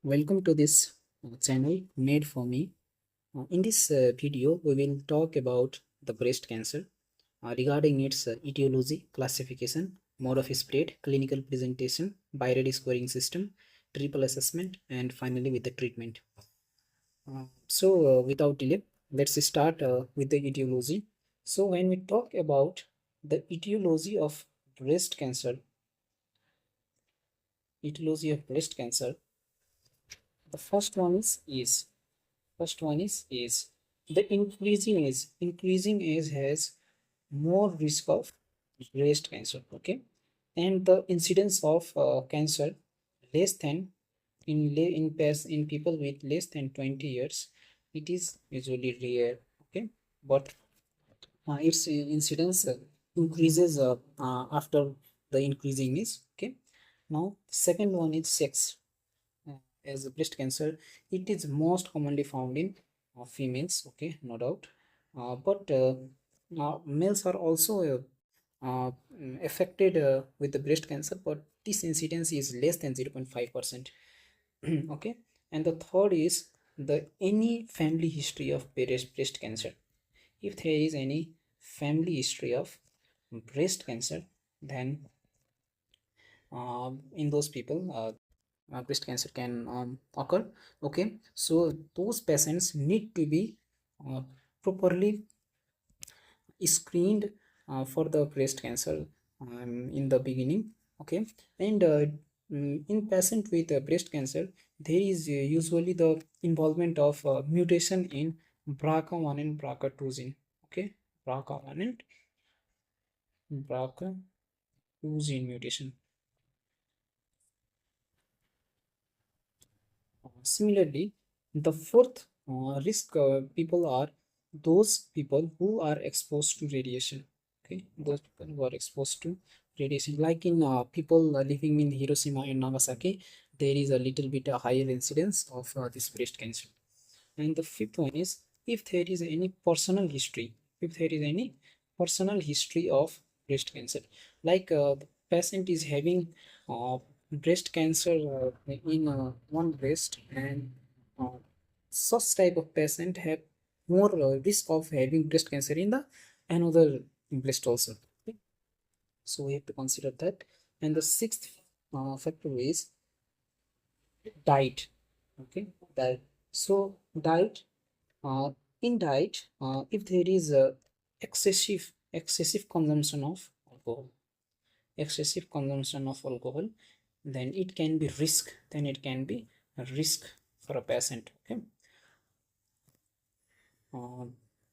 Welcome to this channel made for me. In this video, we will talk about the breast cancer regarding its etiology, classification, mode of spread, clinical presentation, Birads scoring system, triple assessment, and finally with the treatment. Without delay, let's start with the etiology. So, when we talk about the etiology of breast cancer, the first one is the increasing age has more risk of breast cancer. Okay, and the incidence of cancer less than in people with less than 20 years, it is usually rare. Okay, but its incidence increases after the increasing age. Okay, now second one is sex. uh, as a breast cancer, it is most commonly found in females. Okay, no doubt. But males are also affected with the breast cancer, but this incidence is less than 0.5%. Okay, and the third is the any family history of breast cancer. If there is any family history of breast cancer, then in those people breast cancer can occur. Okay, so those patients need to be uh, properly screened for the breast cancer in the beginning. Okay, and in patient with breast cancer, there is usually the involvement of mutation in BRCA1 and BRCA2 gene. Okay, BRCA1 and BRCA2 gene mutation. Similarly, the fourth risk people are those people who are exposed to radiation. Okay, those people who are exposed to radiation, like in people living in Hiroshima and Nagasaki, there is a little bit higher incidence of this breast cancer. And the fifth one is if there is any personal history of breast cancer, like the patient is having uh, breast cancer in one breast, and uh, such type of patient have more risk of having breast cancer in the another breast also. Okay? So we have to consider that. And the sixth factor is diet. Okay, diet. So diet, uh, in diet, if there is a excessive consumption of alcohol, then it can be a risk for a patient. Okay,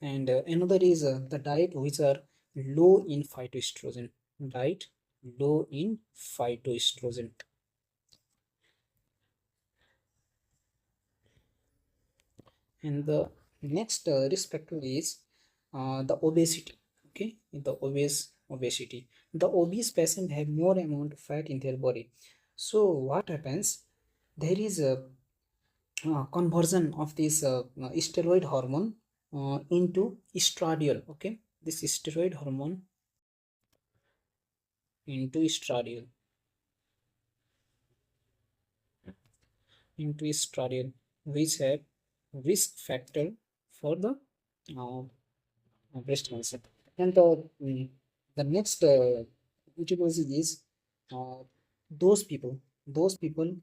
and another is the diet which are low in phytoestrogen. Diet low in phytoestrogen. And the next risk factor is the obesity. Okay, the obese patient have more amount of fat in their body. So what happens, there is a conversion of this steroid hormone into estradiol. Okay, this steroid hormone into estradiol, which have risk factor for the uh, breast cancer. And the next etiology is uh, those people, those people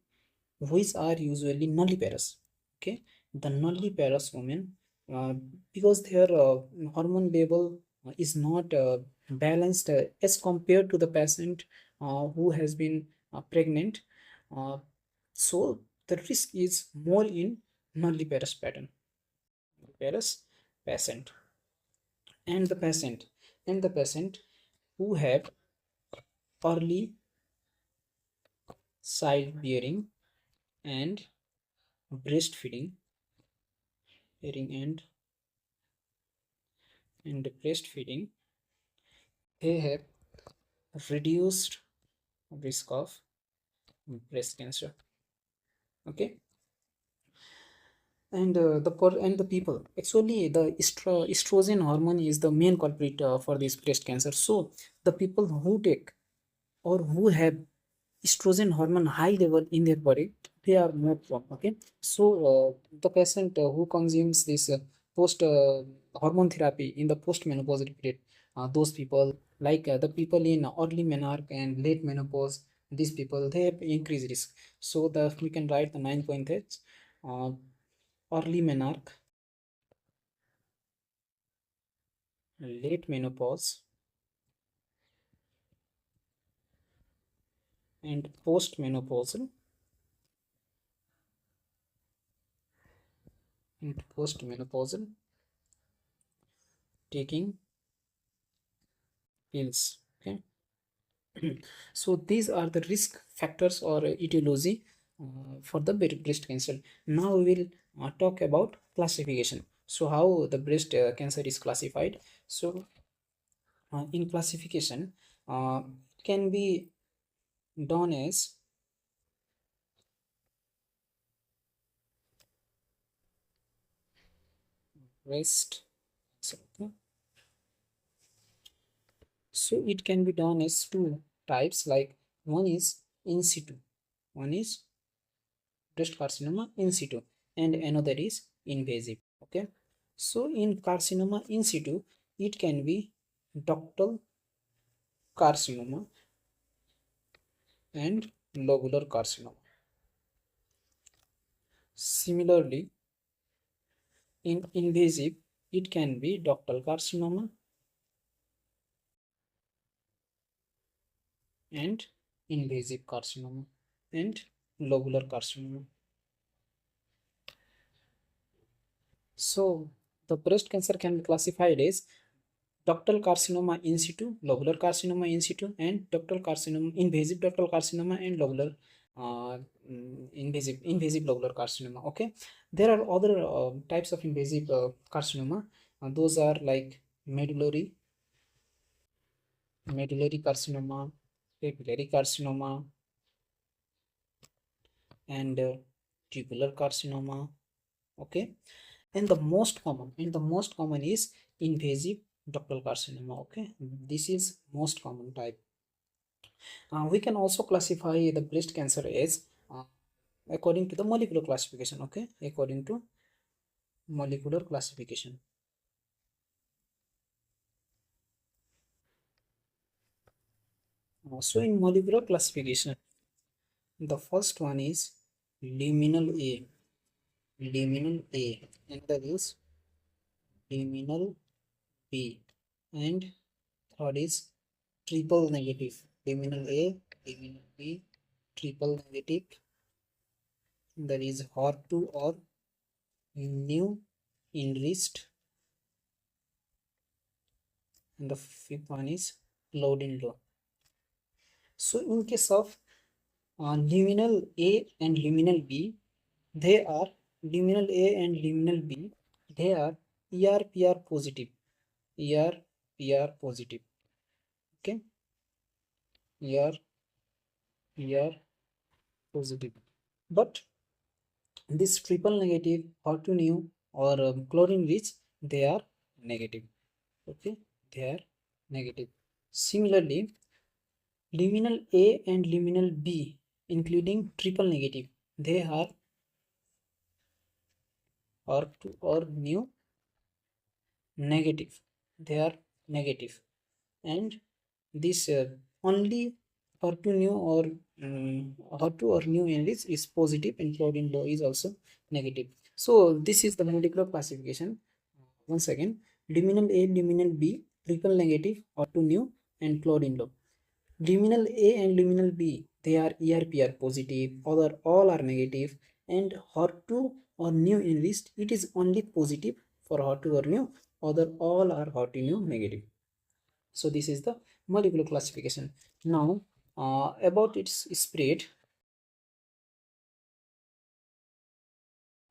which are usually nulliparous. Okay, the nulliparous women, uh, because their hormone level is not balanced as compared to the patient who has been pregnant. Uh, so the risk is more in nulliparous pattern, nulliparous patient. and the patient and the patient who have early childbearing and breastfeeding bearing and breastfeeding, they have reduced risk of breast cancer. Okay, and the people, actually the estrogen hormone is the main culprit for this breast cancer. So the people who take or who have estrogen hormone high level in their body, they are more prone. Okay, so the patient who consumes this post hormone therapy in the post-menopausal period, those people like the people in early menarche and late menopause, these people they have increased risk. So the we can write the 9.8 early menarche, late menopause, and post-menopausal taking pills. Okay. So these are the risk factors or etiology for the breast cancer. Now we will talk about classification. So how the breast cancer is classified. So in classification can be done as breast cancer. Okay. So it can be done as two types, like one is in situ, one is breast carcinoma in situ, and another is invasive. Okay, so in carcinoma in situ it can be ductal carcinoma and lobular carcinoma. Similarly, in invasive it can be ductal carcinoma and invasive carcinoma and lobular carcinoma. So the breast cancer can be classified as ductal carcinoma in situ, lobular carcinoma in situ, and ductal carcinoma, invasive ductal carcinoma, and lobular invasive lobular carcinoma. Okay, there are other types of invasive carcinoma. Those are like medullary carcinoma, papillary carcinoma, and tubular carcinoma. Okay, and the most common is invasive ductal carcinoma. Okay, this is most common type. We can also classify the breast cancer as according to the molecular classification. Okay, according to molecular classification. So in molecular classification, the first one is liminal A, and that is liminal B, and third is triple negative, liminal A, liminal B, triple negative, that is HER2 or new enriched, and the fifth one is Claudin law. So in case of luminal A and luminal B, they are luminal A and luminal B, they are ER-PR positive, ER-PR positive. Okay, ER-PR positive. But this triple negative, HER2 new or chlorine rich, they are negative. Okay, they are negative. Similarly, luminal A and luminal B, including triple negative, they are HER2 or new negative. They are negative, and this only HER2 new or HER2 or new enriched is positive, and Claudin law is also negative. So this is the molecular classification. Once again, luminal A, luminal B, triple negative, HER2 new, and Claudin law. Luminal A and luminal B, they are ER-PR positive, other all are negative, and HER2 or new enriched, it is only positive for HER2 or new, other all are HER2 new negative. So this is the molecular classification. Now about its spread.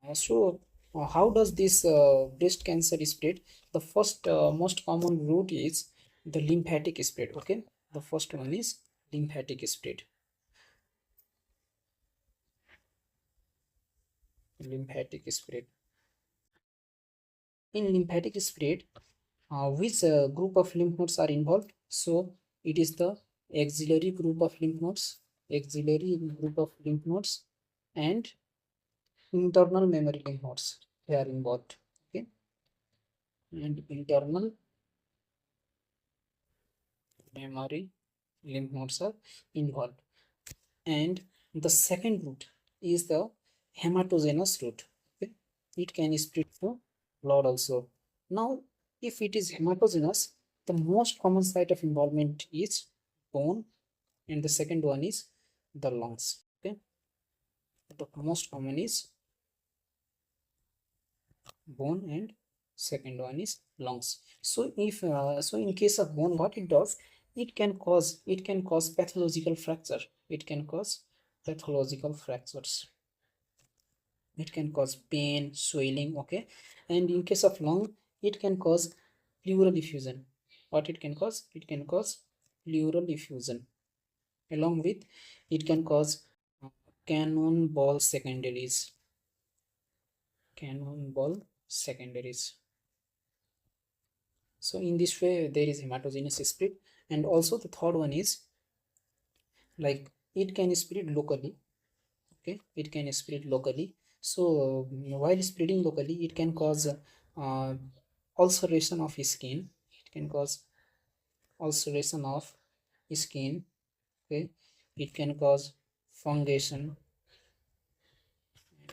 How does this breast cancer spread? The first most common route is the lymphatic spread. Okay, the first one is lymphatic spread. Lymphatic spread. In lymphatic spread, which group of lymph nodes are involved? So it is the axillary group of lymph nodes. Axillary group of lymph nodes. and internal memory lymph nodes they are involved. Okay, and internal memory lymph nodes are involved. And the second route is the hematogenous route. Okay? It can spread to blood also. Now, if it is hematogenous, the most common site of involvement is bone, and the second one is the lungs. Okay, the most common is bone, and second one is lungs. So if so in case of bone, what it does, it can cause pathological fracture. It can cause pathological fractures. It can cause pain, swelling. Okay, and in case of lung, it can cause pleural effusion. What it can cause, it can cause pleural effusion. Along with, it can cause uh, cannonball secondaries. Cannonball secondaries. So in this way there is hematogenous spread. And also the third one is, like, it can spread locally. Okay, it can spread locally. So while spreading locally, it can cause ulceration of skin. It can cause ulceration of skin. Okay, it can cause fungation.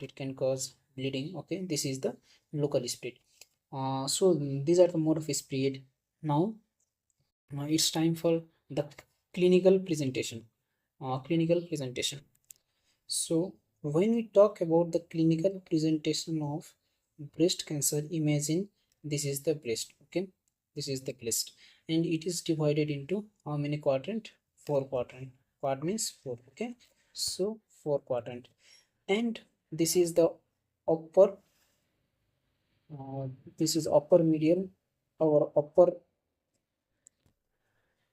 It can cause bleeding. Okay, this is the local spread. So these are the mode of spread. Now it's time for the clinical presentation. Clinical presentation. So when we talk about the clinical presentation of breast cancer, imagine this is the breast. Okay, this is the breast, and it is divided into how many quadrant? Four quadrant. Quad means four. Okay, so four quadrant, and this is the upper. This is upper medial or upper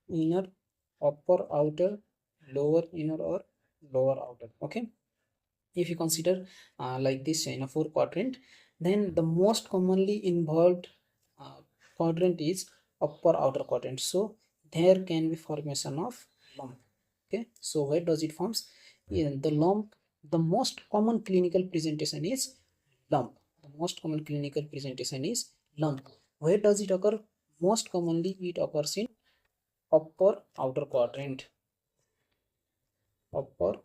inner, upper outer, lower inner, or lower outer. Okay, if you consider like this in a four quadrant, then the most commonly involved uh, quadrant is upper outer quadrant. So there can be formation of lump. Okay, so where does it forms? In the lump, the most common clinical presentation is lump. The most common clinical presentation is lump. Where does it occur? Most commonly it occurs in upper outer quadrant. Upper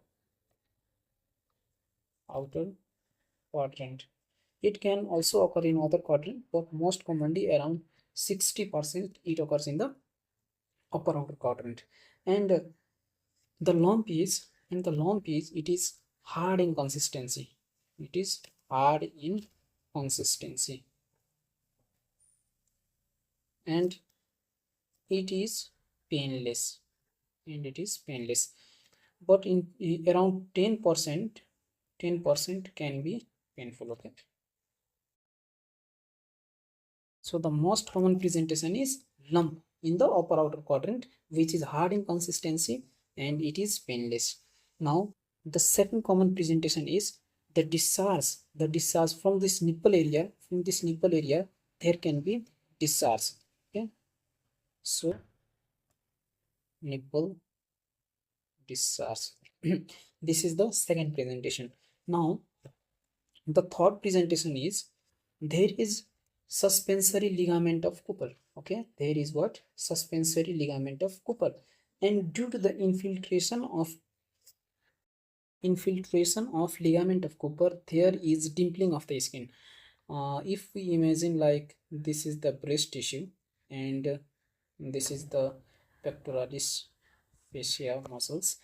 outer quadrant. It can also occur in other quadrant, but most commonly around 60% it occurs in the upper outer quadrant. And it is hard in consistency. It is hard in consistency, and it is painless. And it is painless. But in around 10% can be painful. Okay. So the most common presentation is lump in the upper outer quadrant, which is hard in consistency and it is painless. Now, the second common presentation is the discharge. The discharge from this nipple area. From this nipple area, there can be discharge. Okay. So nipple discharge. This is the second presentation. Now, the third presentation is there is suspensory ligament of Cooper. Okay, there is what? Suspensory ligament of Cooper. And due to the infiltration of ligament of Cooper, there is dimpling of the skin. If we imagine like this is the breast tissue, and this is the pectoralis fascia muscles,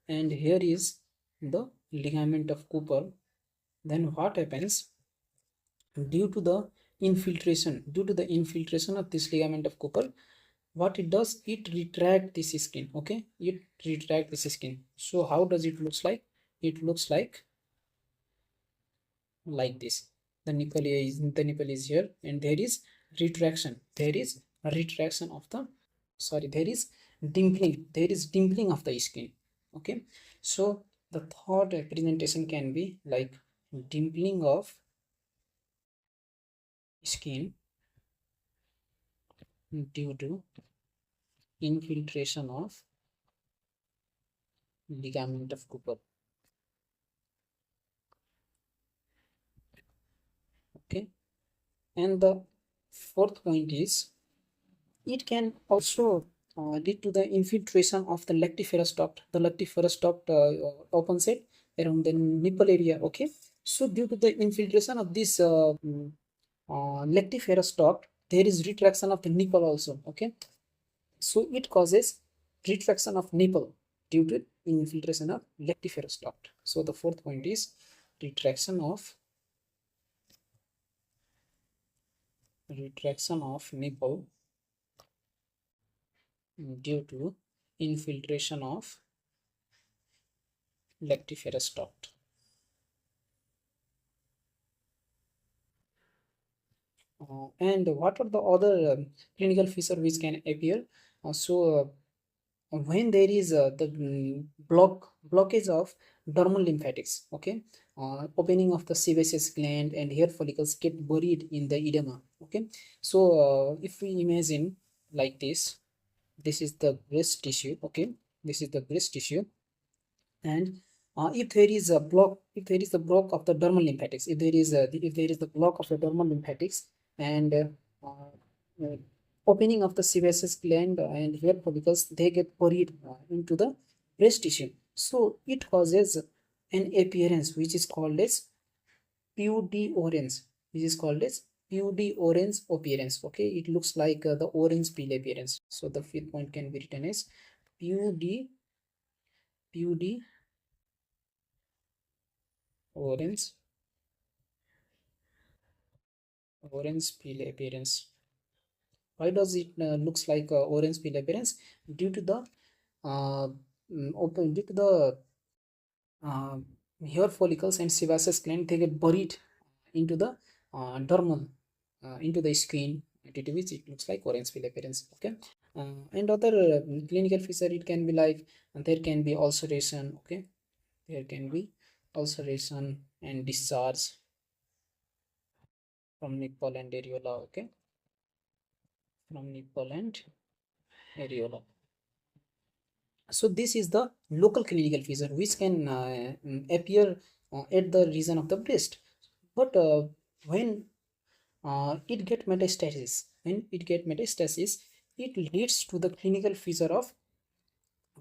and here is the ligament of Cooper, then what happens? Due to the infiltration of this ligament of Cooper, what it does, it retract this skin. Okay, it retract this skin. So how does it looks like? It looks like this. The nipple is here, and there is retraction. There is a retraction of the, sorry, there is dimpling of the skin. Okay, so the third representation can be like dimpling of skin due to infiltration of ligament of Cooper. Okay, and the fourth point is it can also lead to the infiltration of the lactiferous duct. The lactiferous duct opens it around the nipple area. Okay, so due to the infiltration of this lactiferous duct, there is retraction of the nipple also. Okay, so it causes retraction of nipple due to infiltration of lactiferous duct. So the fourth point is retraction of nipple due to infiltration of lactiferous duct. And what are the other clinical features which can appear? When there is the blockage of dermal lymphatics, okay, opening of the sebaceous gland and hair follicles get buried in the edema. Okay, so if we imagine like this is the breast tissue. Okay, this is the breast tissue, and if there is a block, if there is a block of the dermal lymphatics, if there is the block of the dermal lymphatics, and uh, opening of the sebaceous gland and hair follicles, they get buried into the breast tissue, so it causes an appearance which is called as pud orange, which is called as pud orange appearance. Okay, it looks like the orange peel appearance. So the fifth point can be written as pud orange peel appearance. Why does it looks like orange peel appearance? Due to the uh, due to the uh, hair follicles and sebaceous gland, they get buried into the dermal, into the skin, due to which it looks like orange peel appearance. Okay, and other clinical feature, it can be like there can be ulceration. Okay, there can be ulceration and discharge from nipple and areola. Okay, from nipple and areola. So this is the local clinical feature which can appear at the region of the breast. But when it get metastasis, it leads to the clinical feature of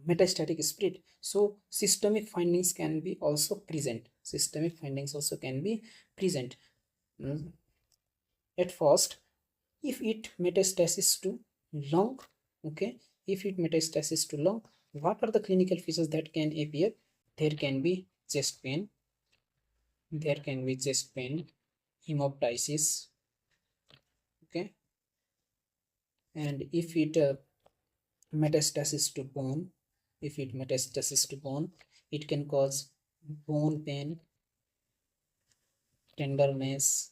metastatic spread. So systemic findings can be also present. Mm. At first, if it metastasis to lung, okay, if it metastasis to lung, what are the clinical features that can appear? There can be chest pain, hemoptysis. Okay, and if it metastasis to bone, it can cause bone pain, tenderness,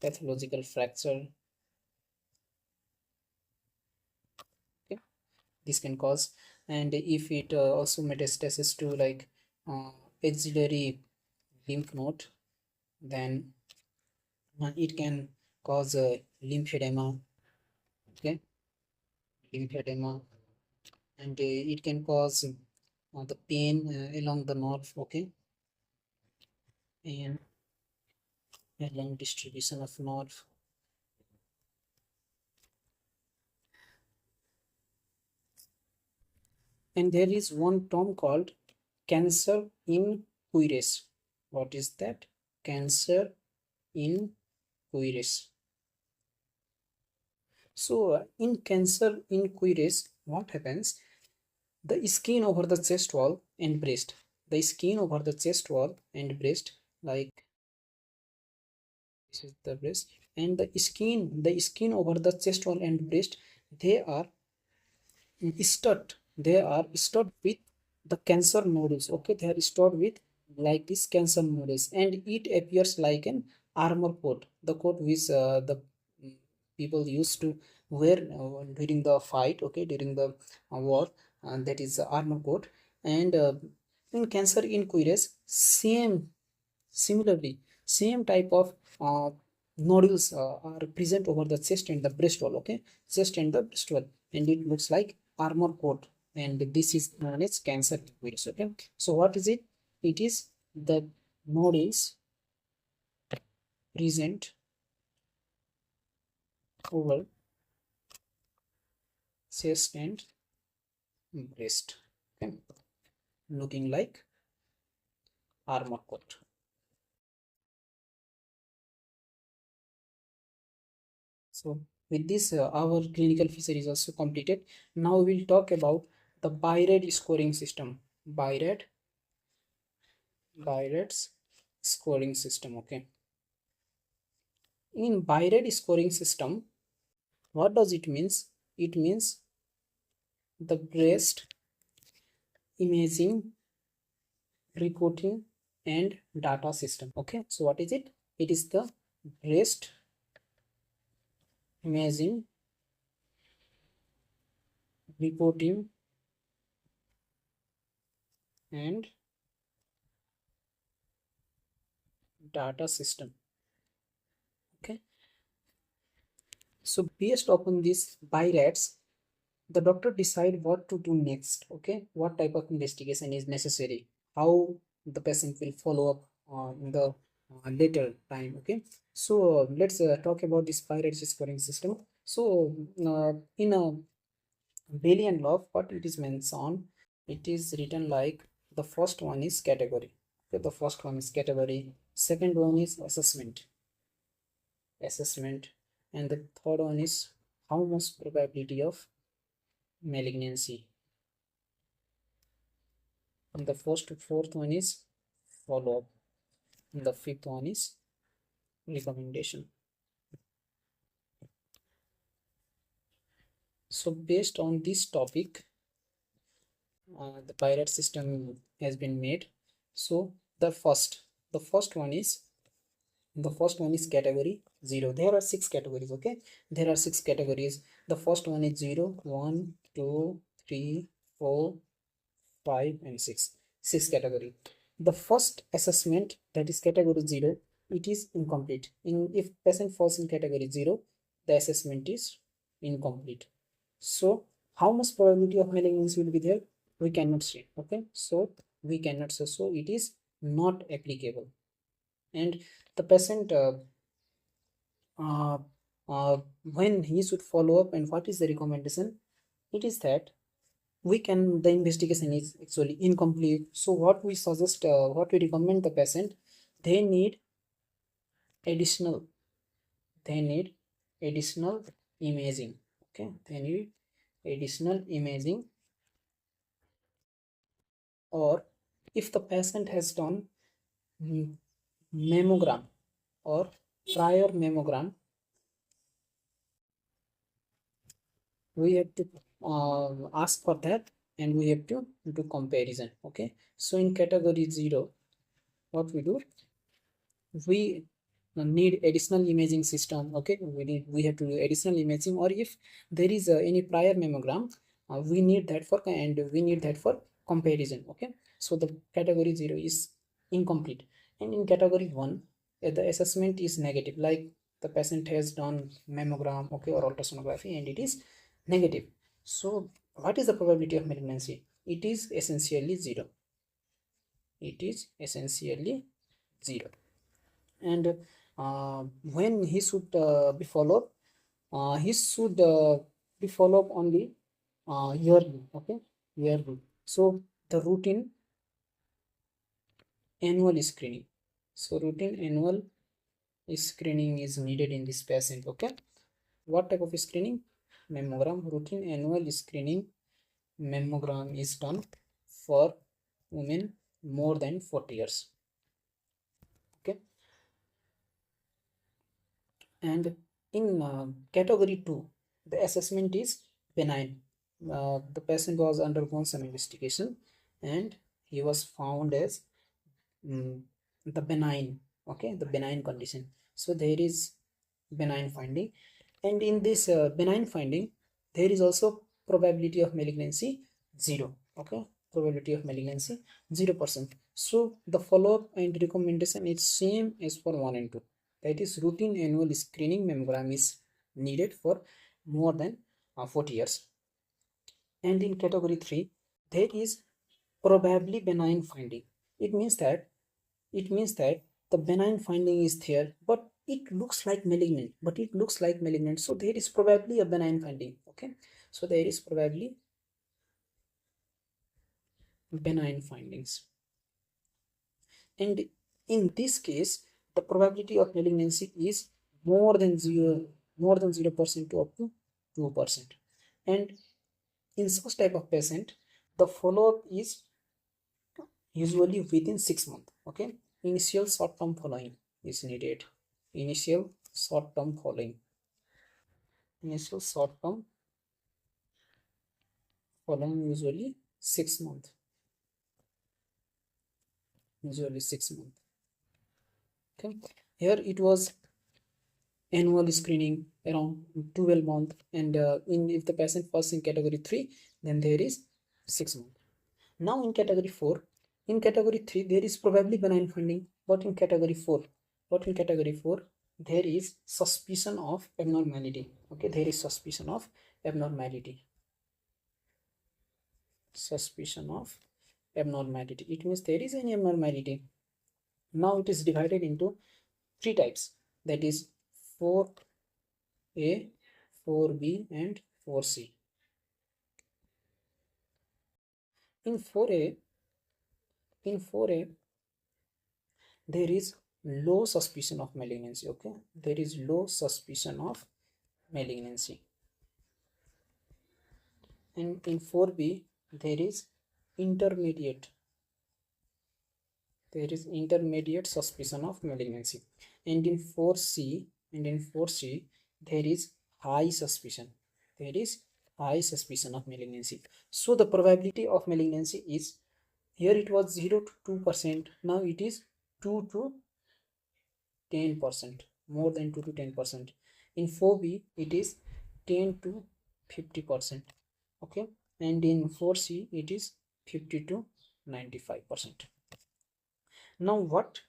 pathological fracture. Okay, this can cause. And if it also metastasis to like axillary lymph node, then it can cause lymphedema. Okay, lymphedema, and it can cause the pain along the nerve. Okay, and along distribution of nerve. And there is one term called cancer in cuirass. What is that? Cancer in cuirass. So in cancer in cuirass, what happens? The skin over the chest wall and breast, like this is the breast, and the skin over the chest wall and breast, they are stored with the cancer nodules. Okay, they are stored with like this cancer nodules, and it appears like an armor coat, the coat which the people used to wear during the fight. Okay, during the war, that is the armor coat. And in cancer in cuirass, similarly, same type of nodules are present over the chest and the breast wall. Okay, chest and the breast wall, and it looks like armor coat, and this is known as cancer virus. Okay, so what is it? It is the nodules present over chest and breast, okay, looking like armor coat. So with this, our clinical feature is also completed. Now we will talk about the Birad scoring system. Birad's scoring system. Okay. In Birad scoring system, what does it means? It means the breast imaging, reporting, and data system. Okay. So what is it? It is the breast imaging, reporting, and data system. Okay. So based upon this Birads, the doctor decide what to do next. Okay, what type of investigation is necessary, how the patient will follow up in the later time. Okay, so let's talk about this Birads scoring system. So in a Bayesian law, what it is mentioned, it is written like the first one is category. Okay, the first one is category, second one is assessment, and the third one is how much probability of malignancy, and the fourth one is follow up, and the fifth one is recommendation. So based on this topic, the Pirate system has been made. So the first one is category 0. There are 6 categories. Okay, there are 6 categories. The first one is 0, 1, 2, 3, 4, 5, and 6. 6 category. The first assessment, that is category 0, it is incomplete. If patient falls in category 0, the assessment is incomplete. So how much probability of malignancy will be there? We cannot say. Okay, so we cannot say, so it is not applicable. And the patient uh, when he should follow up, and what is the recommendation? It is that the investigation is actually incomplete. So what we suggest, what we recommend the patient, they need additional imaging. Okay, they need additional imaging, or if the patient has done mammogram or prior mammogram, we have to ask for that, and we have to do comparison. Okay, so in category 0, what we do, we need additional imaging system. Okay, we have to do additional imaging, or if there is any prior mammogram, we need that for comparison. Okay, so the category 0 is incomplete, and in category 1, the assessment is negative, like the patient has done mammogram, okay, or ultrasonography, and it is negative. So what is the probability of malignancy? It is essentially 0. It is essentially 0. And when he should be followed, he should be followed only yearly. Okay, yearly. So the routine annual screening, so routine annual screening is needed in this patient. Okay, what type of screening? Mammogram. Routine annual screening mammogram is done for women more than 40 years. Okay, and in category 2, the assessment is benign. The patient was undergone some investigation, and he was found as the benign. Okay, the benign condition. So there is benign finding, and in this benign finding, there is also probability of malignancy 0. Okay, probability of malignancy 0%. So the follow-up and recommendation is same as for 1 and 2. That is, routine annual screening mammogram is needed for more than 40 years. And in category 3, there is probably benign finding. It means that the benign finding is there, but it looks like malignant, but it looks like malignant, so there is probably a benign finding. Okay, so there is probably benign findings, and in this case the probability of malignancy is more than 0% to up to 2%. And in such type of patient, the follow-up is usually within 6 months. Okay, initial short-term following is needed. Initial short-term following. Initial short-term following usually 6 months. Usually 6 months. Okay, here it was annual screening around 12 months, and if the patient falls in category 3, then there is 6 months. Now in category 4, in category 3 there is probably benign finding, but in category 4, there is suspicion of abnormality. Okay, there is suspicion of abnormality. Suspicion of abnormality. It means there is any abnormality. Now it is divided into 3 types, that is 4A, 4B and 4C. In 4A, there is low suspicion of malignancy. Okay, there is low suspicion of malignancy. And in 4B, there is intermediate suspicion of malignancy. And in 4C, there is high suspicion. Of malignancy. So the probability of malignancy is, here it was 0 to 2%, now it is 2 to 10%, more than 2 to 10%. In 4B, it is 10 to 50%. Okay, and in 4C, it is 50 to 95%. Now what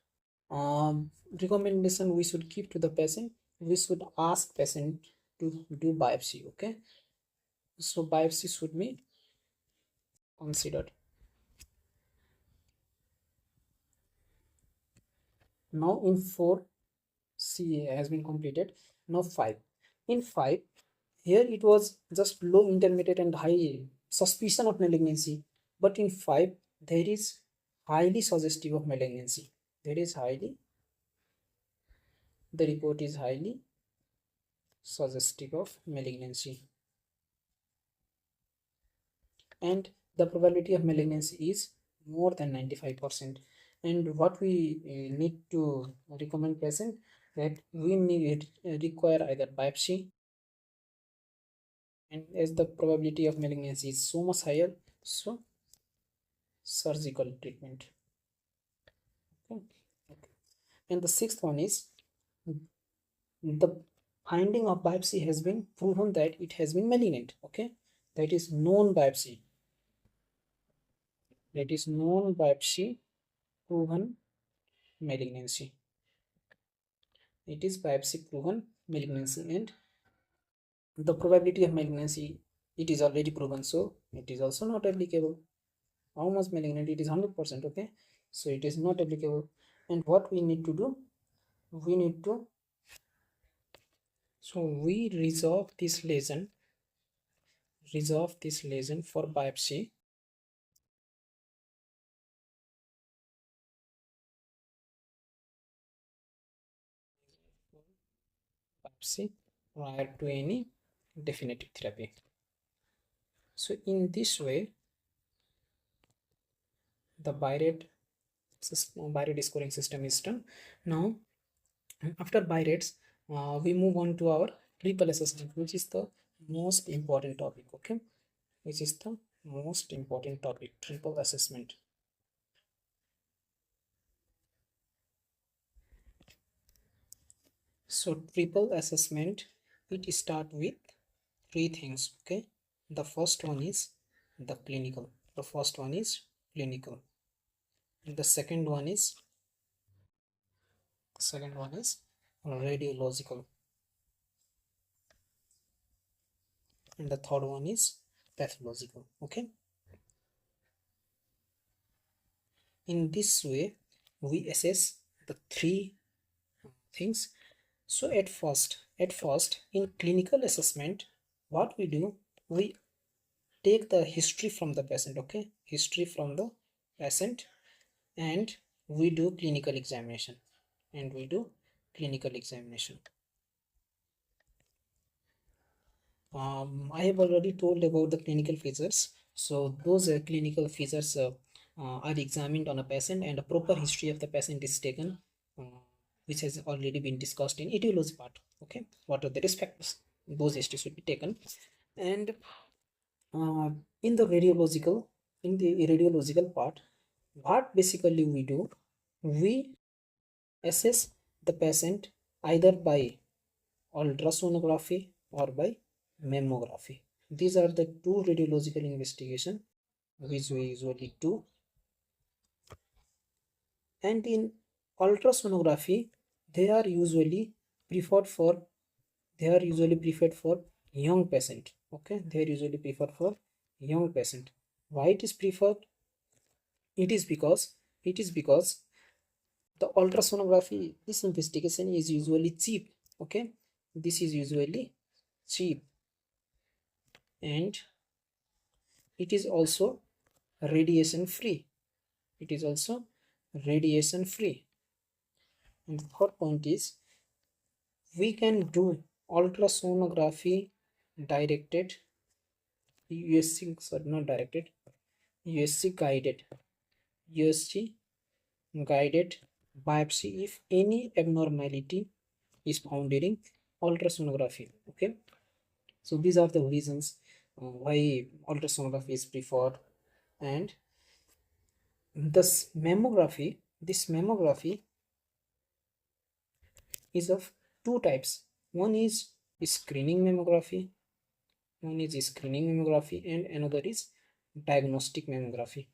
recommendation we should give to the patient? We should ask patient to do biopsy. Okay, so biopsy should be considered. Now in 4 C has been completed. Now 5. In 5, here it was just low, intermediate and high suspicion of malignancy, but in 5 there is highly suggestive of malignancy. The report is highly suggestive of malignancy, and the probability of malignancy is more than 95%. And what we need to recommend patient, that we need require either biopsy, and as the probability of malignancy is so much higher, so surgical treatment. Okay. And the 6th one is, the finding of biopsy has been proven that it has been malignant. Okay, that is known biopsy. Proven malignancy. It is biopsy proven malignancy, and the probability of malignancy, it is already proven, so it is also not applicable. How much malignant? It is 100%. Okay, so it is not applicable. And what we need to do, we resolve this lesion for biopsy. Prior to any definitive therapy. So in this way, the Birad scoring system is done. Now after Birads, we move on to our triple assessment, which is the most important topic. Okay, triple assessment. So triple assessment, it start with 3 things. Okay, the first one is clinical. And the second one is radiological, and the third one is pathological. Okay, in this way we assess the 3 things, So at first in clinical assessment, what we do, we take the history from the patient, okay, history from the patient, and we do clinical examination, and we do clinical examination. I have already told about the clinical features. So those clinical features are examined on a patient, and a proper history of the patient is taken, uh, which has already been discussed in etiology part. Okay, what are the risk factors? Those histories should be taken, and uh, in the radiological part, what basically we do, we assess the patient either by ultrasonography or by mammography. These are the two radiological investigation which we usually do. And in ultrasonography, they are usually preferred for young patient. Okay, they are usually preferred for young patient. Why it is preferred? It is because the ultrasonography, this investigation is usually cheap. Okay, this is usually cheap, and it is also radiation free. It is also radiation free. And the third point is, we can do ultrasonography directed, USC, sorry, not directed, USC guided, USC guided biopsy if any abnormality is found during ultrasonography. Okay, so these are the reasons why ultrasonography is preferred. And this mammography is of two types. One is screening mammography, and another is diagnostic mammography.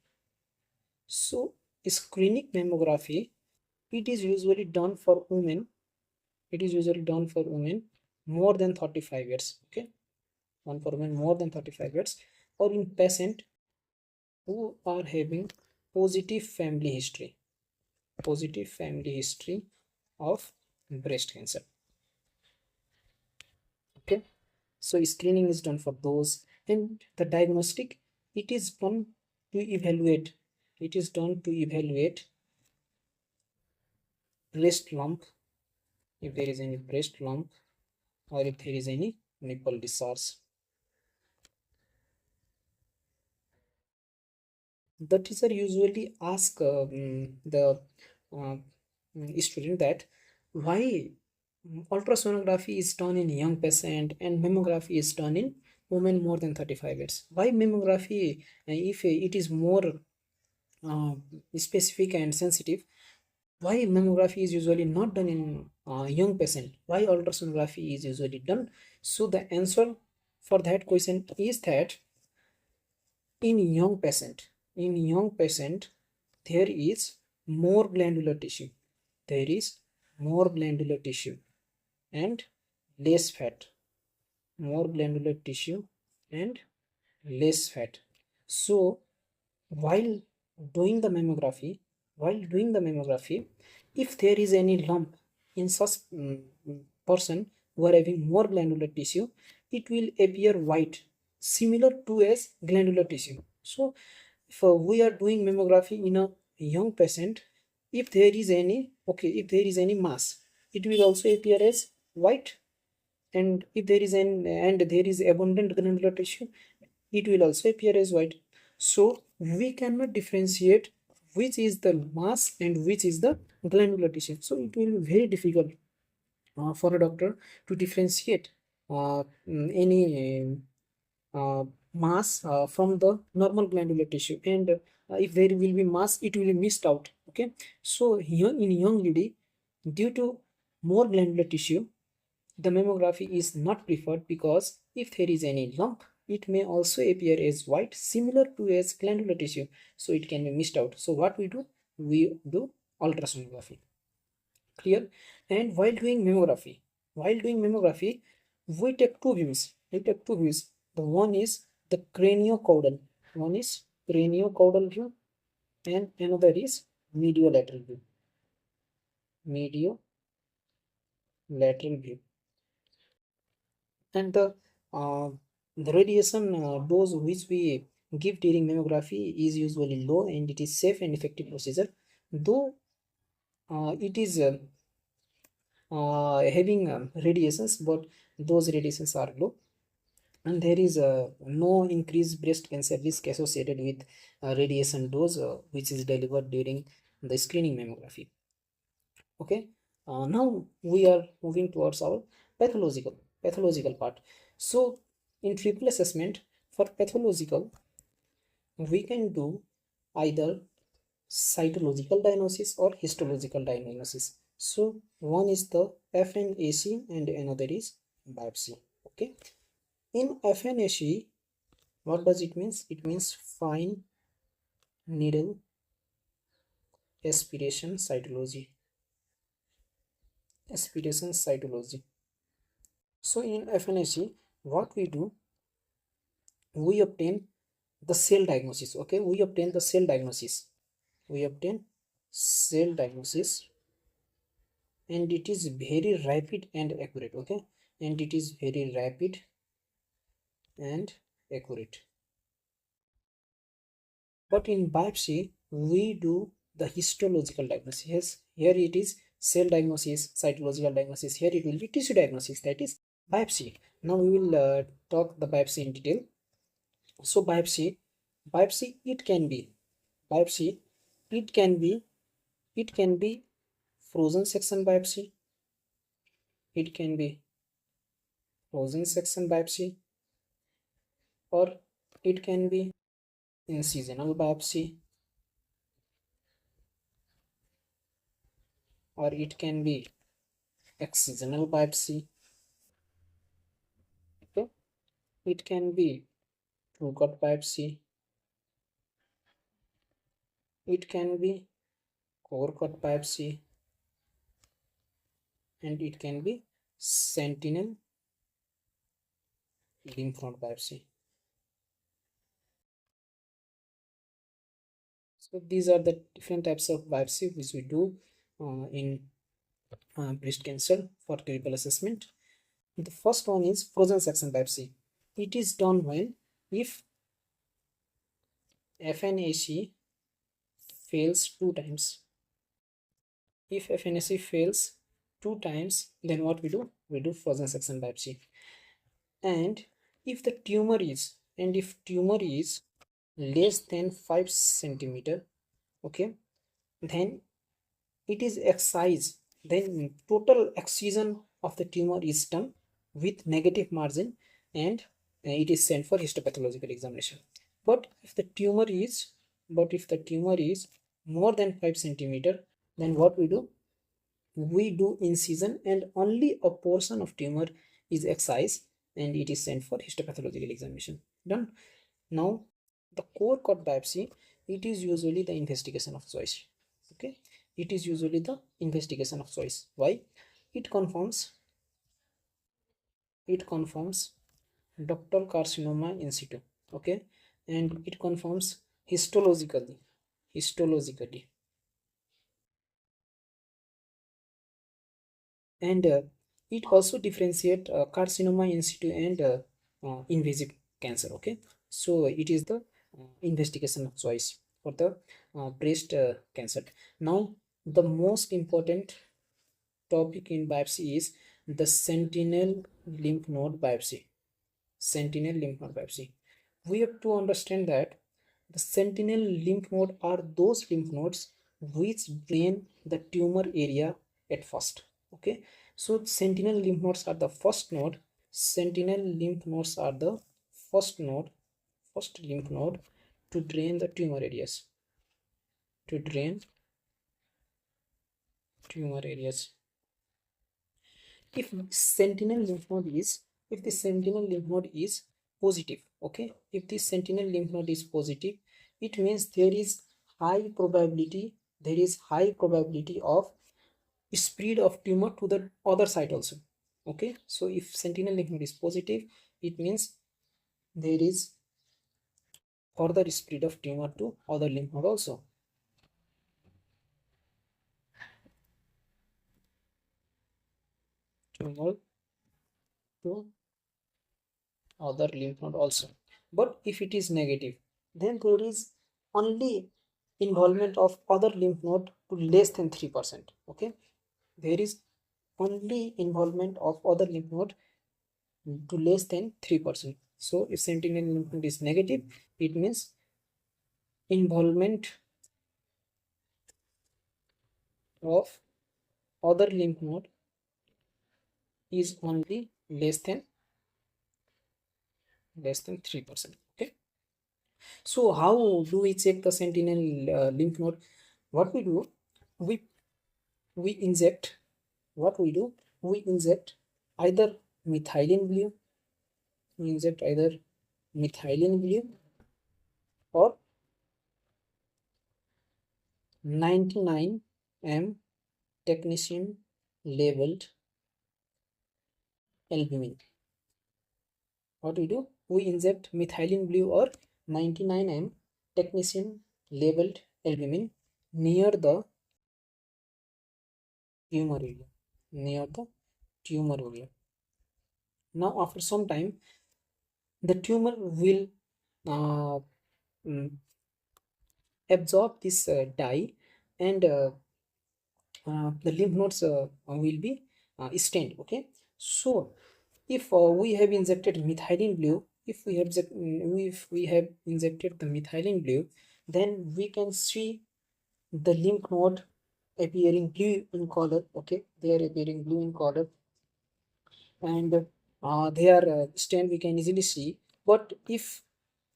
So screening mammography, it is usually done for women. It is usually done for women more than 35 years. Okay, one for women more than 35 years, or in patient who are having positive family history, positive family history of breast cancer. Okay, so screening is done for those, and the diagnostic, it is done to evaluate, breast lump, if there is any breast lump, or if there is any nipple discharge. The teacher usually ask the uh, student that why ultrasonography is done in young patient and mammography is done in women more than 35 years. Why mammography, if it is more uh, specific and sensitive, why mammography is usually not done in young patient? Why ultrasonography is usually done? So the answer for that question is that in young patient, there is more glandular tissue. There is more glandular tissue and less fat. More glandular tissue and less fat. So while doing the mammography, if there is any lump in such person who are having more glandular tissue, it will appear white, similar to as glandular tissue. So if we are doing mammography in a young patient, if there is any, okay, if there is any mass, it will also appear as white. And if there is abundant glandular tissue, it will also appear as white. So we cannot differentiate which is the mass and which is the glandular tissue. So it will be very difficult for a doctor to differentiate any mass from the normal glandular tissue. And if there will be mass, it will be missed out. Okay, so here in young lady, due to more glandular tissue, the mammography is not preferred, because if there is any lump, it may also appear as white, similar to as glandular tissue, so it can be missed out. So what we do, we do ultrasonography. Clear? And while doing mammography, we take two views. The one is the craniocaudal. View, and another is mediolateral view. lateral view. And the radiation dose which we give during mammography is usually low, and it is safe and effective procedure, though it is having radiations, but those radiations are low, and there is no increased breast cancer risk associated with radiation dose which is delivered during the screening mammography. Okay, now we are moving towards our pathological part. So in triple assessment for pathological, we can do either cytological diagnosis or histological diagnosis. So one is the FNAC and another is biopsy. Okay, in FNAC, what does it means? It means fine needle aspiration cytology. Aspiration cytology. So in FNAC, what we do, we obtain the cell diagnosis. Okay, we obtain the cell diagnosis. We obtain cell diagnosis, and it is very rapid and accurate. Okay, and it is very rapid and accurate. But in biopsy, we do the histological diagnosis. Yes, here it is cell diagnosis, cytological diagnosis. Here it will be tissue diagnosis, that is biopsy. Now we will talk the biopsy in detail. So biopsy, it can be biopsy, it can be frozen section biopsy, it can be frozen section biopsy, or it can be incisional biopsy, or it can be excisional biopsy. Okay, it can be true cut biopsy, it can be core cut biopsy, and it can be sentinel lymph node biopsy. So these are the different types of biopsy which we do in breast cancer for clinical assessment. The first one is frozen section biopsy. It is done when if FNAC fails 2 times. If FNAC fails 2 times, then what we do? We do frozen section biopsy. And if the tumor is less than 5 centimeter, okay, then it is excised. Then total excision of the tumor is done with negative margin, and it is sent for histopathological examination. But if the tumor is more than 5 centimeter, then what we do? We do incision, and only a portion of tumor is excised, and it is sent for histopathological examination. Done. Now the core cut biopsy, it is usually the investigation of choice. Okay, it is usually the investigation of choice. Why? It confirms ductal carcinoma in situ. Okay, and it confirms histologically, and it also differentiate carcinoma in situ and invasive cancer. Okay, so it is the investigation of choice for the breast cancer. Now the most important topic in biopsy is the sentinel lymph node biopsy. Sentinel lymph node biopsy. We have to understand that the sentinel lymph node are those lymph nodes which drain the tumor area at first. Okay, so sentinel lymph nodes are the first node. Sentinel lymph nodes are the first lymph node to drain the tumor areas. To drain tumor areas. If the sentinel lymph node is positive, okay, if the sentinel lymph node is positive, it means there is high probability of spread of tumor to the other side also. Okay, so if sentinel lymph node is positive, it means there is further spread of tumor to other lymph node also. tumor to other lymph node also. But if it is negative, then there is only involvement of other lymph node to less than 3%. Okay, there is only involvement of other lymph node to less than 3%. So if sentinel lymph node is negative, it means involvement of other lymph node is only less than 3%. Okay, so how do we check the sentinel lymph node? What we do, we we inject what we do we inject either methylene blue we inject either methylene blue or 99 m technetium labeled albumin. What we do, we inject methylene blue or 99 m technetium labeled albumin near the tumor area near the tumor area. Now after some time the tumor will uh, mm, absorb this dye, and the lymph nodes will be stained. Okay, so if we have injected methylene blue, if we have injected the methylene blue, then we can see the lymph node appearing blue in color. Okay, they are appearing blue in color, and they are stained, we can easily see. But if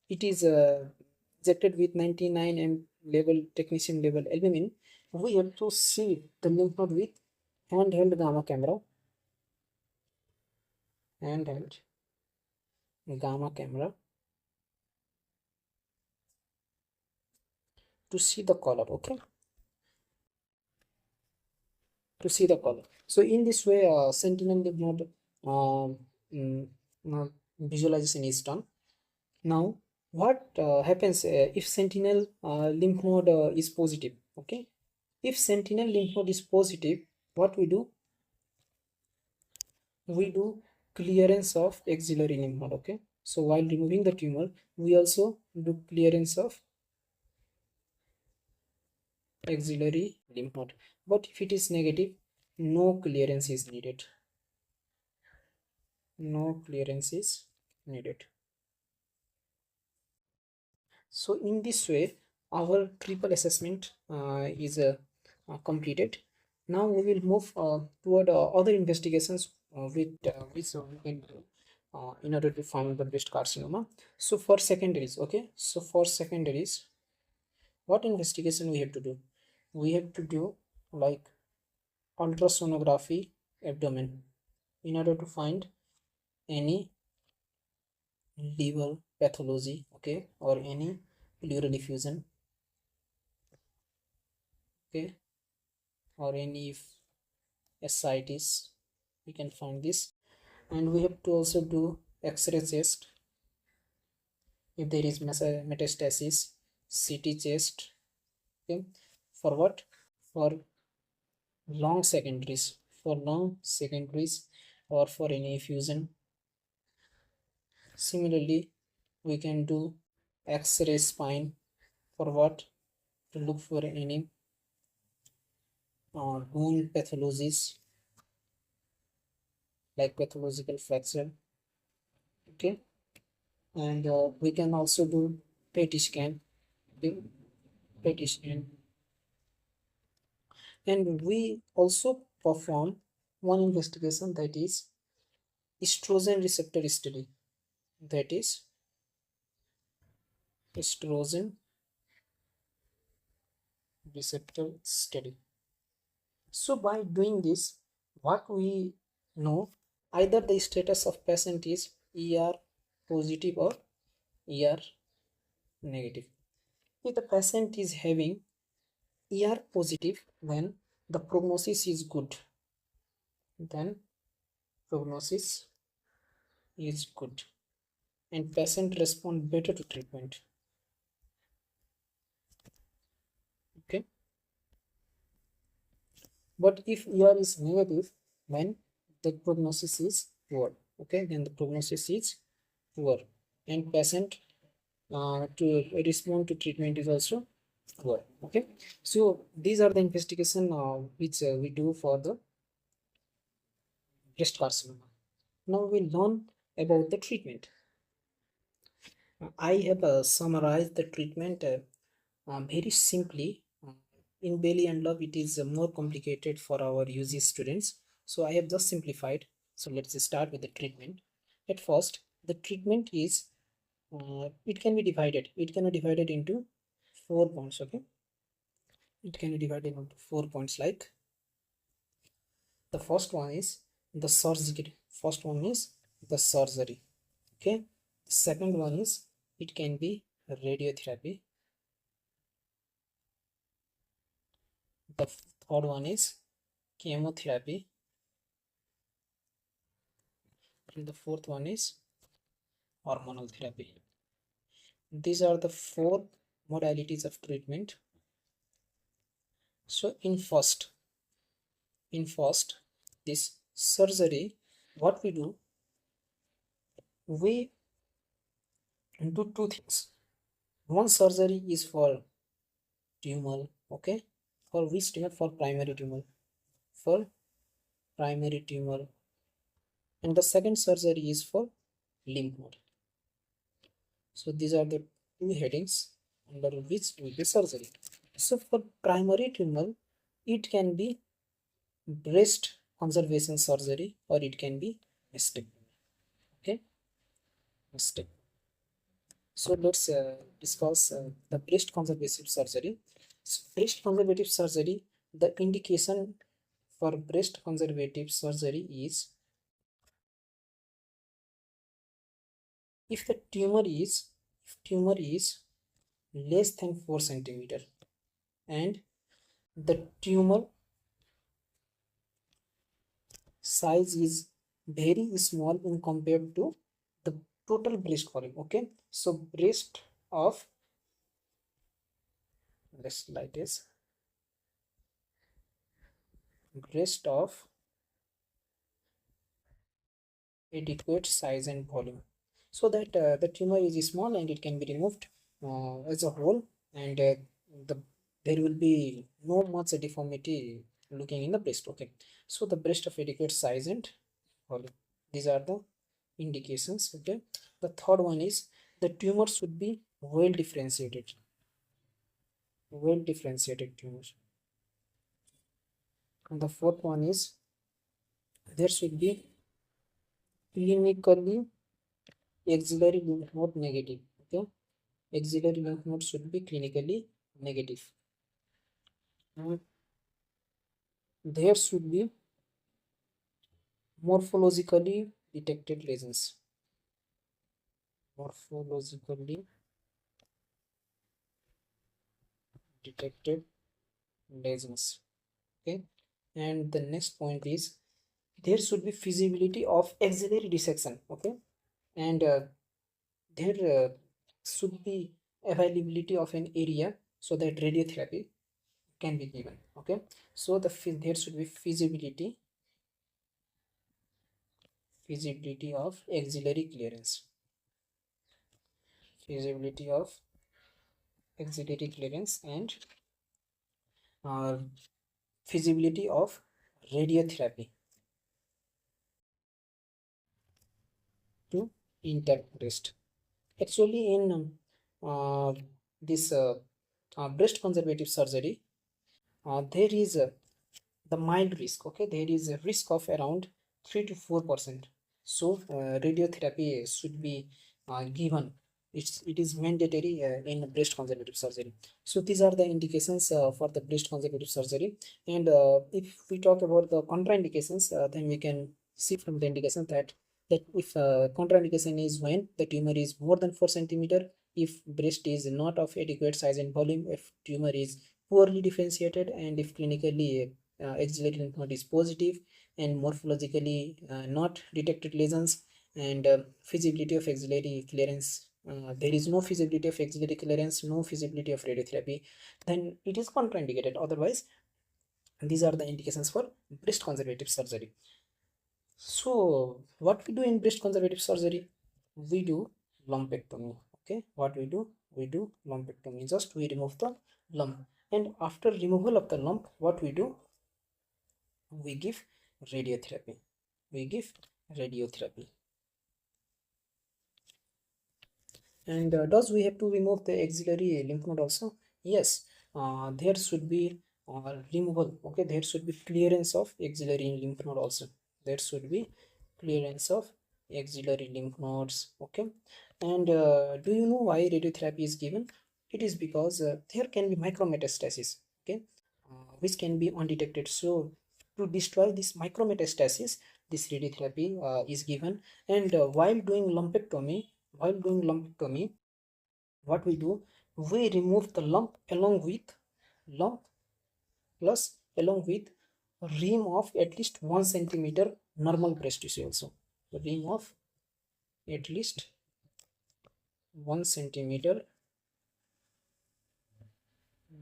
it is injected with 99 m level technetium level albumin, we have to see the lymph node with handheld gamma camera handheld gamma camera to see the color. Okay, to see the color. So in this way sentinel lymph node um, mm, uh, visualization is done. Now what happens if sentinel lymph node is positive? Okay, if sentinel lymph node is positive, what we do clearance of axillary lymph node. Okay, so while removing the tumor, we also do clearance of axillary lymph node. But if it is negative, no clearance is needed. No clearance is needed. So in this way our triple assessment is completed. Now we will move toward other investigations with which we can do in order to find the breast carcinoma. So for secondaries, okay, so for secondaries, what investigation we have to do? We have to do like ultrasonography abdomen in order to find any liver pathology, okay, or any pleural effusion, okay, or any ascites, we can find this. And we have to also do x-ray chest if there is metastasis, CT chest. Okay, for what? For long secondaries, or for any effusion. Similarly, we can do x-ray spine for what? To look for any bone pathologies like pathological fracture. Okay, and we can also do PET scan. Okay? PET scan, and we also perform one investigation, that is estrogen receptor study. That is estrogen receptor study. So by doing this, what we know, either the status of patient is ER positive or ER negative. If the patient is having ER positive, then the prognosis is good. Then prognosis is good, and patient respond better to treatment. Okay, but if ER is negative, then the prognosis is poor. Okay, then the prognosis is poor, and patient to respond to treatment is also poor. Okay, so these are the investigation which we do for the breast carcinoma. Now we learn about the treatment. I have summarized the treatment very simply. In Bailey and Love, it is more complicated for our UG students. So I have just simplified. So let's start with the treatment. At first, the treatment is it can be divided. It can be divided into 4 points. Okay, it can be divided into 4 points. Like the first one is the surgery. First one is the surgery. Okay, the second one is it can be radiotherapy. The third one is chemotherapy, and the fourth one is hormonal therapy. These are the 4 modalities of treatment. So in first this surgery, what we do, we do two things. One surgery is for tumor. Okay, for which tumor? For primary tumor. For primary tumor. And the second surgery is for lymph node. So these are the two headings under which will be surgery. So for primary tumor, it can be breast conservation surgery or it can be mastectomy. Okay, mastectomy. So let's discuss the breast conservative surgery. So breast conservative surgery, the indication for breast conservative surgery is if the tumor is less than 4 centimeter and the tumor size is very small in compared to the total breast volume. Okay, so breast of, let's like this, breast of adequate size and volume, so that the tumor is small and it can be removed as a whole, and the there will be no much deformity looking in the breast. Okay, so the breast of adequate size and volume, these are the indications. Okay, the third one is the tumor should be well differentiated tumors. And the fourth one is there should be clinically axillary lymph node negative. Okay, axillary lymph node should be clinically negative. And there should be morphologically detected lesions. Morphologically detected lesions. Okay, and the next point is there should be feasibility of axillary dissection. Okay, and there should be availability of an area so that radiotherapy can be given. Okay, so there should be feasibility of axillary clearance, feasibility of axillary clearance, and uh, feasibility of radiotherapy to intact breast. Actually, in this breast conservative surgery, there is the mild risk. Okay, there is a risk of around 3 to 4%. So radiotherapy should be given. It is mandatory in breast conservative surgery. So these are the indications for the breast conservative surgery. And if we talk about the contraindications, then we can see from the indication that if contraindication is when the tumor is more than 4 centimeter, if breast is not of adequate size and volume, if tumor is poorly differentiated, and if clinically axillary lymph node is positive, and morphologically not detected lesions, and feasibility of axillary clearance, there is no feasibility of axillary clearance, no feasibility of radiotherapy, then it is contraindicated. Otherwise, these are the indications for breast conservative surgery. So what we do in breast conservative surgery, we do lumpectomy. Okay, what we do lumpectomy. Just we remove the lump, and after removal of the lump, what we do, we give radiotherapy. We give radiotherapy. And does we have to remove the axillary lymph node also? Yes, there should be removal. Okay, there should be clearance of axillary lymph node also. There should be clearance of axillary lymph nodes. Okay, and do you know why radiotherapy is given? It is because there can be micrometastasis. Okay, which can be undetected. So to destroy this micrometastasis, this radiotherapy is given. And while doing lumpectomy, what we do, we remove the lump lump plus along with rim of at least 1 centimeter normal breast tissue also. Rim of at least 1 centimeter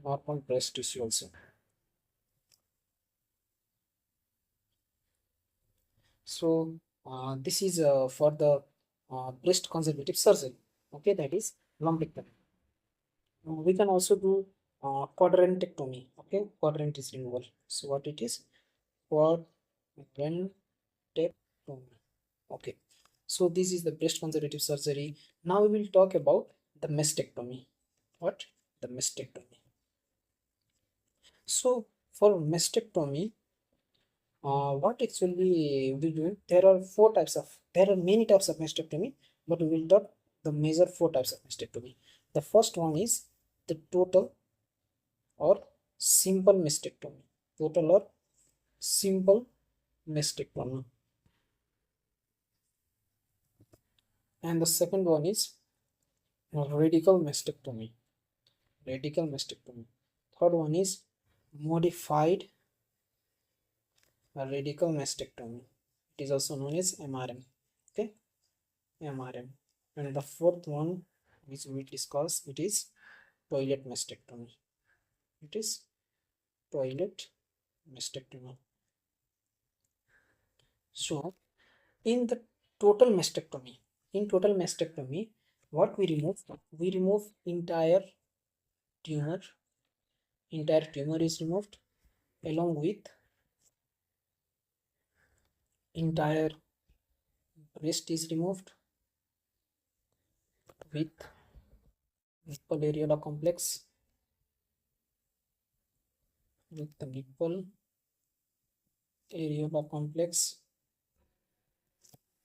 normal breast tissue also. So this is for the breast conservative surgery. Okay, that is lumpectomy. We can also do quadrantectomy. Okay, quadrant is removal. So what it is? Quadrantectomy. Okay, so this is the breast conservative surgery. Now we will talk about the mastectomy. What? The mastectomy. So for mastectomy, what actually we do? There are many types of mastectomy, but we will talk the major 4 types of mastectomy. The first one is the total or simple mastectomy. Total or simple mastectomy. And the second one is radical mastectomy. Radical mastectomy. Third one is modified radical mastectomy. It is also known as MRM. Okay, MRM. And the fourth one, which we discuss, it is toilet mastectomy. It is toilet mastectomy. So in the total mastectomy, what we remove? We remove tumor. Entire tumor is removed along with entire breast is removed with nipple areola complex, with the nipple areola complex,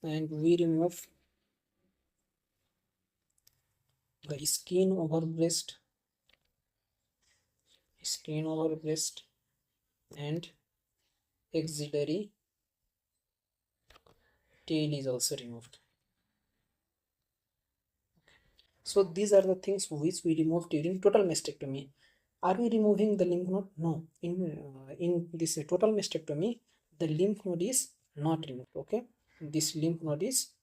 and we remove the skin over breast, and axillary tail is also removed. So these are the things which we remove during total mastectomy. Are we removing the lymph node? No. In this total mastectomy, the lymph node is not removed. Okay, this lymph node is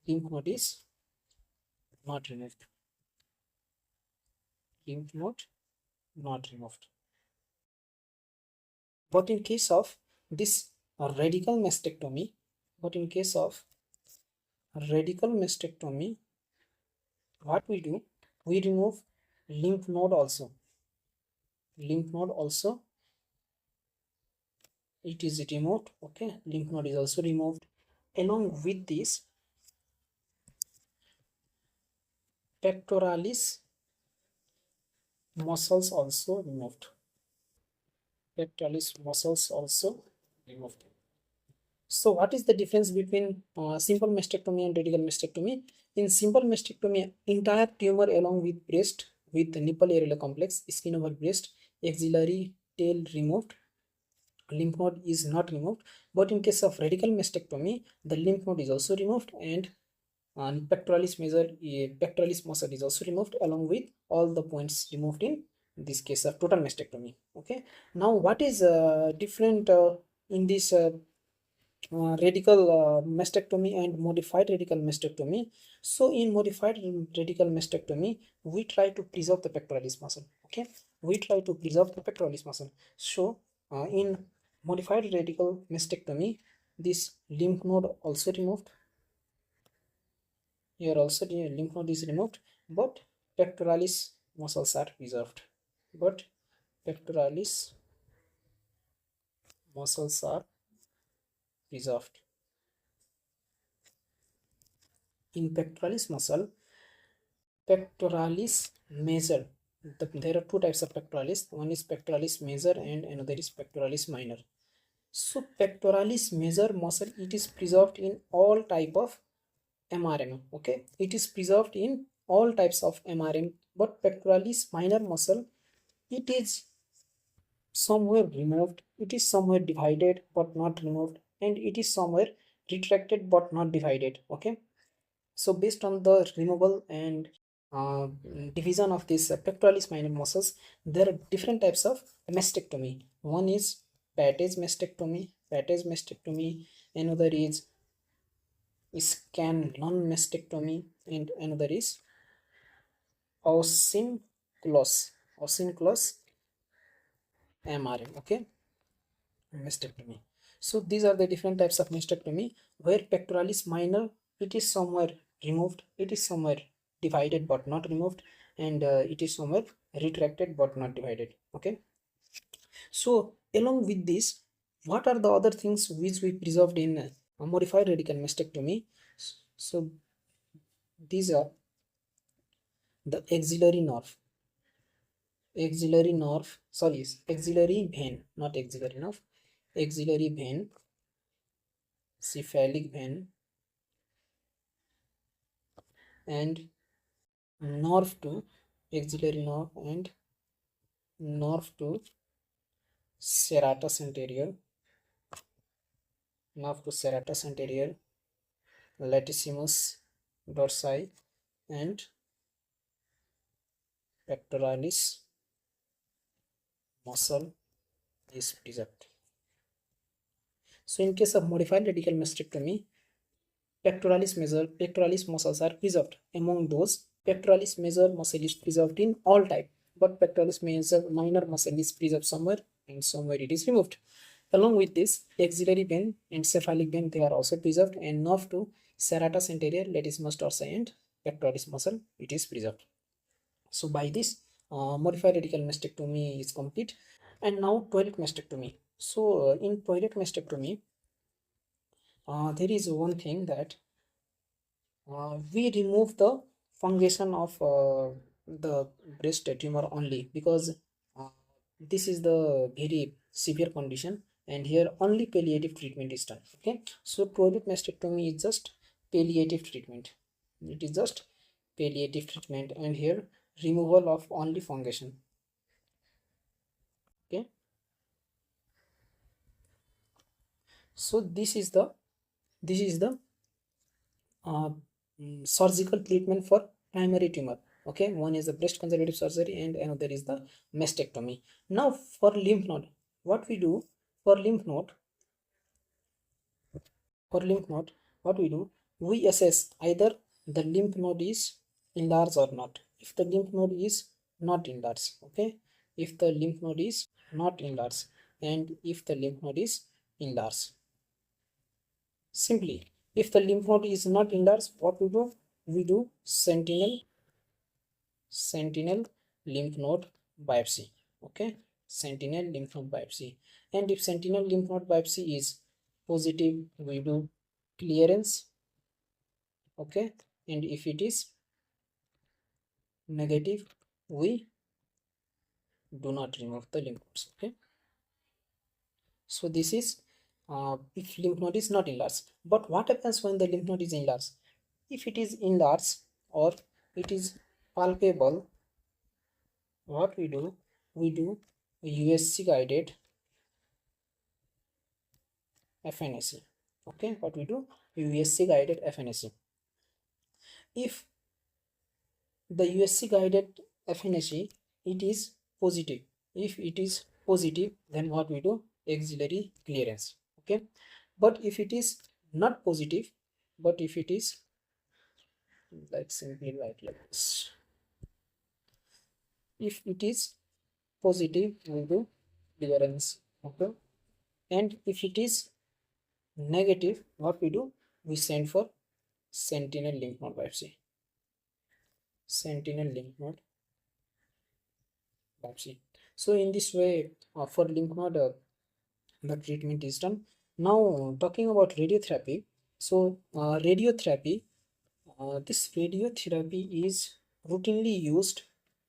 not removed. Lymph node not removed. But in case of this radical mastectomy, what we do, we remove lymph node also. It is removed. Okay, lymph node is also removed. Along with this, pectoralis muscles also removed. So what is the difference between simple mastectomy and radical mastectomy? In simple mastectomy, entire tumor along with breast, with the nipple areola complex, skin over breast, axillary tail removed, lymph node is not removed. But in case of radical mastectomy, the lymph node is also removed, and pectoralis muscle is also removed, along with all the points removed in this case of total mastectomy. Okay, now what is different in this radical mastectomy and modified radical mastectomy? So in modified radical mastectomy, we try to preserve the pectoralis muscle. Okay, we try to preserve the pectoralis muscle. So in modified radical mastectomy, this lymph node also removed. Here also the lymph node is removed, but pectoralis muscles are preserved. But pectoralis muscles are preserved. In pectoralis muscle, pectoralis major. There are two types of pectoralis. One is pectoralis major and another is pectoralis minor. So pectoralis major muscle, it is preserved in all type of MRM. Okay, it is preserved in all types of MRM. But pectoralis minor muscle, it is somewhere removed, it is somewhere divided but not removed, and it is somewhere retracted but not divided. Okay, so based on the removal and uh, division of these pectoralis minor muscles, there are different types of mastectomy. One is pattage mastectomy, another is scan non-mastectomy, and another is osinclos MRM. Okay, mastectomy. So these are the different types of mastectomy, where pectoralis minor, it is somewhere removed, it is somewhere divided but not removed, and it is somewhere retracted but not divided. Okay, so along with this, what are the other things which we preserved in modified radical mastectomy? So these are the axillary vein, not axillary nerve, axillary vein, cephalic vein, and nerve to axillary nerve and nerve to serratus anterior, nerve to serratus anterior, latissimus dorsi, and pectoralis muscle is preserved. So in case of modified radical mastectomy, pectoralis muscles are preserved. Among those, pectoralis major muscle is preserved in all type, but pectoralis major minor muscle is preserved somewhere and somewhere it is removed. Along with this, axillary vein and cephalic vein, they are also preserved, and nerve to serratus anterior, latissimus dorsi, and pectoralis muscle, it is preserved. So by this, modified radical mastectomy is complete. And now toilet mastectomy. So in toilet mastectomy, there is one thing that we remove the fungation of the breast tumor only, because uh, this is the very severe condition, and here only palliative treatment is done. Okay, so toilet mastectomy is just palliative treatment, it is just palliative treatment, and here removal of only fungation. Okay, so this is the uh, surgical treatment for primary tumor. Okay, one is the breast conservative surgery and another is the mastectomy. Now for lymph node, what we do for lymph node, what we do, we assess either the lymph node is enlarged or not. If the lymph node is not enlarged, okay, if the lymph node is not enlarged, and if the lymph node is enlarged, simply, if the lymph node is not enlarged, what we do? We do sentinel lymph node biopsy. Okay, sentinel lymph node biopsy. And if sentinel lymph node biopsy is positive, we do clearance. Okay, and if it is negative, we do not remove the lymph nodes. Okay, so this is if lymph node is not enlarged. But what happens when the lymph node is enlarged? If it is enlarged or it is palpable, what we do? We do USC guided FNAC. Okay, what we do? USC guided FNAC. If the USC guided FNAC, it is positive. If it is positive, then what we do? Axillary clearance. Okay, but if it is not positive, but if it is, let's simply write like this. If it is positive, we do clearance. Okay, and if it is negative, what we do, we send for sentinel lymph node biopsy. Sentinel lymph node biopsy. So in this way, for lymph node, the treatment is done. Now talking about radiotherapy. So this radiotherapy is routinely used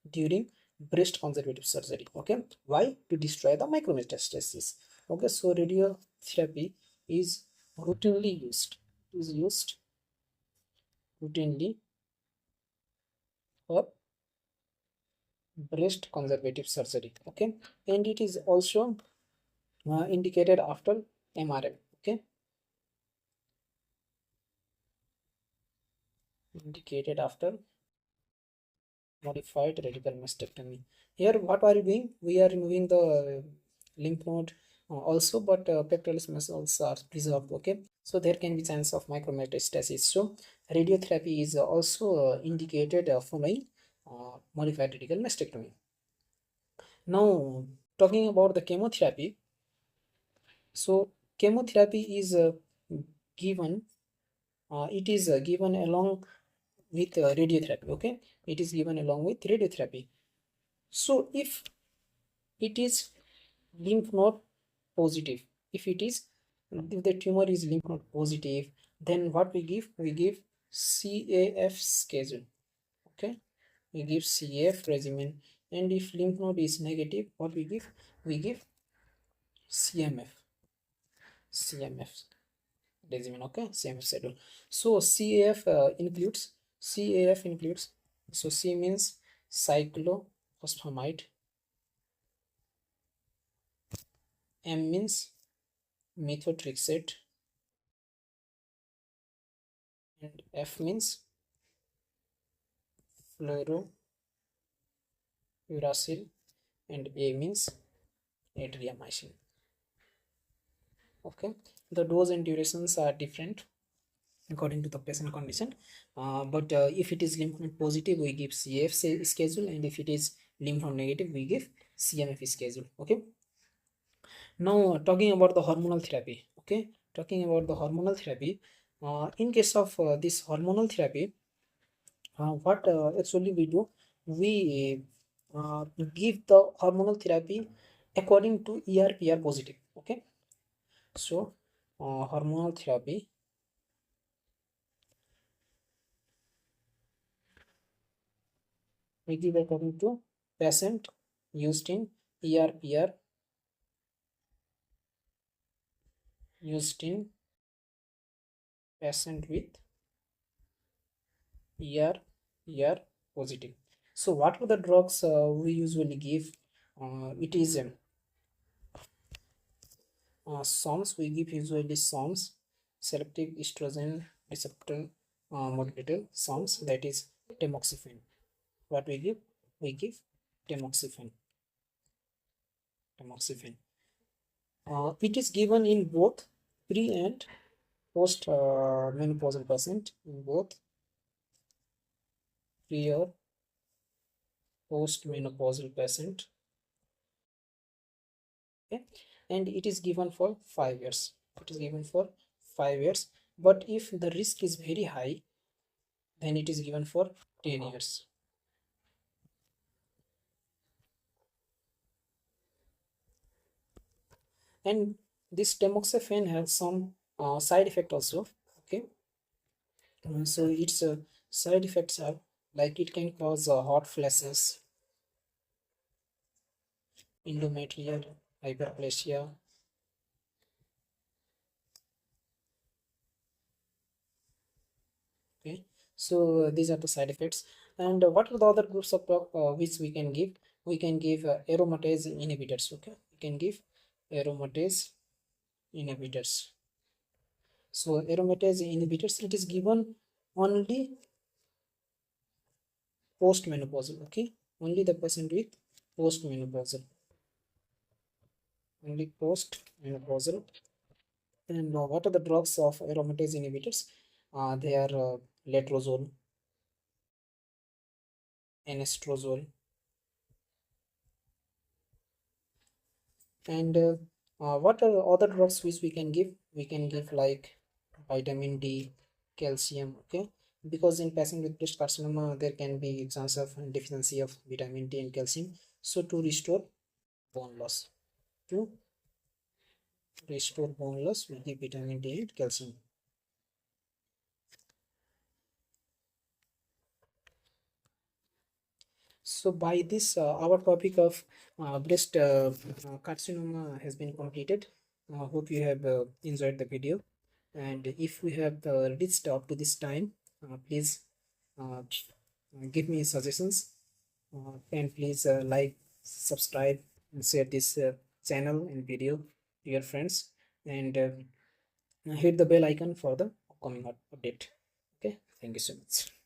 during breast conservative surgery. Okay, why? To destroy the micrometastasis. Okay, so radiotherapy is routinely used. Is used routinely for breast conservative surgery. Okay, and it is also indicated after MRM. Okay, indicated after modified radical mastectomy. Here, what are you doing? We are removing the lymph node also, but pectoralis muscles are preserved. Okay, so there can be chance of micrometastasis. So radiotherapy is also indicated following modified radical mastectomy. Now, talking about the chemotherapy. So chemotherapy is given. It is given along with radiotherapy. Okay, it is given along with radiotherapy. So if it is lymph node positive, if the tumor is lymph node positive, then what we give? We give CAF schedule. Okay, we give CAF regimen. And if lymph node is negative, what we give? We give CMF. CMF regimen. Okay, CMF schedule. So CAF includes, so C means cyclophosphamide, M means methotrexate, and F means fluorouracil, and A means adriamycin. Okay, the dose and durations are different according to the patient condition, but if it is lymph node positive, we give CAF schedule, and if it is lymph node negative, we give CMF schedule. Okay, now talking about the hormonal therapy. Okay, talking about the hormonal therapy, in case of this hormonal therapy, what actually we do, we give the hormonal therapy according to ER/PR positive. Okay, so hormonal therapy we give according to patient used in ER/PR, used in patient with ER/ER positive. So what are the drugs we usually give? It is SOMS. We give usually SOMS, selective estrogen receptor modulator, SOMS, that is tamoxifen. What we give? We give tamoxifen. Tamoxifen. It is given in both pre and post menopausal patient, in both pre or post menopausal patient. Okay, and it is given for 5 years. It is given for 5 years, but if the risk is very high, then it is given for 10 years. And this tamoxifen has some side effect also. Okay, so its side effects are like it can cause hot flashes, endometrial hyperplasia. Okay, so these are the side effects. And what are the other groups of drug which we can give? We can give aromatase inhibitors. Okay, we can give aromatase inhibitors. So aromatase inhibitors, it is given only post-menopausal. Okay, only the patient with post-menopausal, only post-menopausal. And what are the drugs of aromatase inhibitors? They are letrozole, anastrozole, and What are other drugs which we can give? We can give like vitamin D, calcium, okay? Because in patient with breast carcinoma, there can be chance of deficiency of vitamin D and calcium. So to restore bone loss, to restore bone loss, we give vitamin D and calcium. So by this, our topic of breast carcinoma has been completed. Hope you have enjoyed the video. And if we have reached up to this time, please uh, give me suggestions, and please like, subscribe, and share this channel and video to your friends, and hit the bell icon for the upcoming update. Okay, thank you so much.